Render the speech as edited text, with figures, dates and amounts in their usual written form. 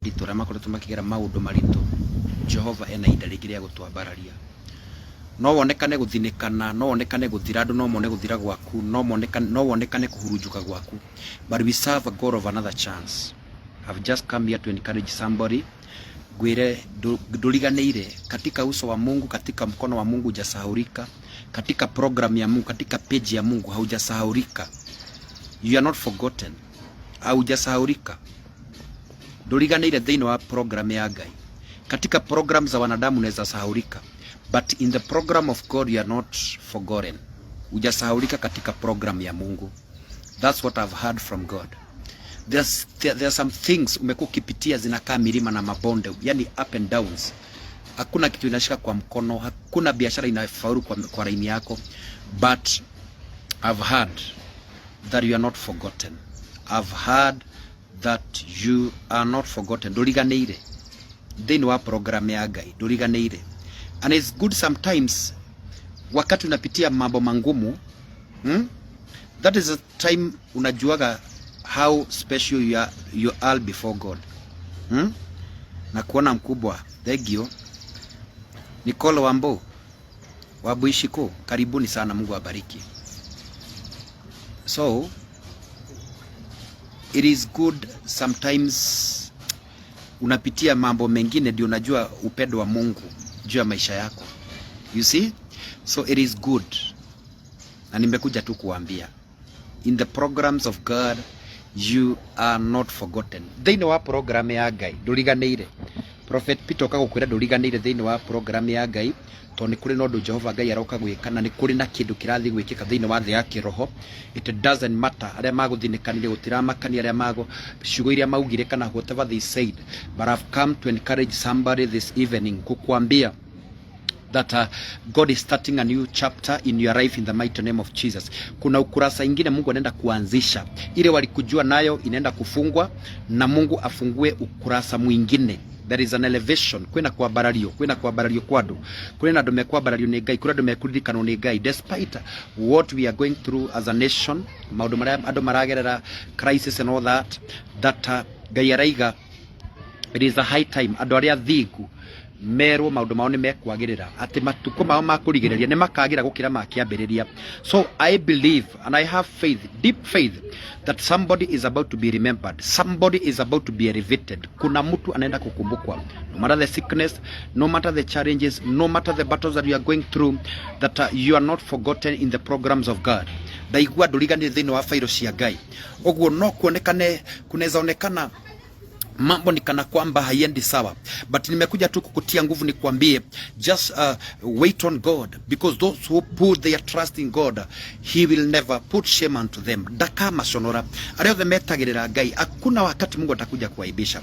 itu rama ko tumakigera maundu maritu Jehova ena ida rigiria gutwambararia no wonekane guthinikana no wonekane guthira andu no mone guthira gwaku no wonekane kuhurunjuka gwaku, but we serve a God of another chance. I've just come here to encourage somebody. Gwire nduriganeire katika uso wa Mungu, katika mkono wa Mungu hujasahaulika, katika program ya Mungu, katika page ya Mungu haujasahaulika. You are not forgotten. Haujasahaulika. Nduriganeire thĩinĩ wa program ya Ngai. Katika program za wanadamu unaweza sahaulika, but in the program of God you are not forgotten. Hujasahaulika katika program ya Mungu. That's what I've heard from God. There are some things umekuwa ukipitia zinakaa milima na mabonde, yani up and downs. Hakuna kitu inashika kwa mkono, hakuna biashara inafaulu kwa laini yako, but I've heard that you are not forgotten. I've heard that you are not forgotten. Nduriganeire thĩinĩ wa program ya Ngai, nduriganeire. And it's good sometimes wakati unapitia mambo mangumu, that is a time unajuaga how special you are before God. Na kuona mkubwa. Thank you. Nicole Wambo Wabuishiko, karibuni sana, Mungu abariki. So it is good sometimes unapitia mambo mengine ndio unajua upendo wa Mungu juu ya maisha yako. You see? So it is good. Na nimekuja tu kuambia, in the programs of God you are not forgotten. Thĩinĩ wa program ya Ngai nduriganeire. Prophet Peter akagukwira nduriganeire thĩinĩ wa program ya Ngai, to nĩ kũrĩ na ũndũ Jehova Ngai aroka gwĩka, na nĩ kũrĩ na kĩndũ kĩrathiĩ gwĩkĩka thĩinĩ wa thĩ ya kĩroho. It doesn't matter arĩa magũthinikanire, gũtiramakania arĩa ciugo iria maugire kana whatever they said, but I've come to encourage somebody this evening kukuambia that God is starting a new chapter in your life in the mighty name of Jesus. Kuna ukurasa ingine Mungu anaenda kuanzisha. Ile walikujua nayo inaenda kufungwa na Mungu afungue ukurasa mwingine. There is an elevation. Kwena kuambarario kwadu. Kwena andũ mekwambarario nĩ Ngai, kwena andũ mekuririkano nĩ Ngai. Despite what we are going through as a nation, maũndũ marĩa andũ maragerera, crisis and all that, Ngai araiga it is a high time andũ arĩa thingu merwo maundu mao ni mekwagirira, ati matuko mao makurigireria ni makagira gukira makiambiriria. So I believe and I have faith, deep faith, that somebody is about to be remembered, somebody is about to be elevated. Kuna mtu anaenda kukumbukwa, no matter the sickness, no matter the challenges, no matter the battles that you are going through, that you are not forgotten in the programs of God. Ndaigua nduriganire thĩinĩ wa fairo cia Ngai. Oguo no kuonekane, kunaweza onekana mambo ni kana kwamba haiendi sawa, but nimekuja tu kukutia nguvu nikwambie, just wait on God, because those who put their trust in God, he will never put shame unto them. Dakama sonora arĩa othe metagĩrĩra Ngai, hakuna wakati Mungu atakuja kuaibisha.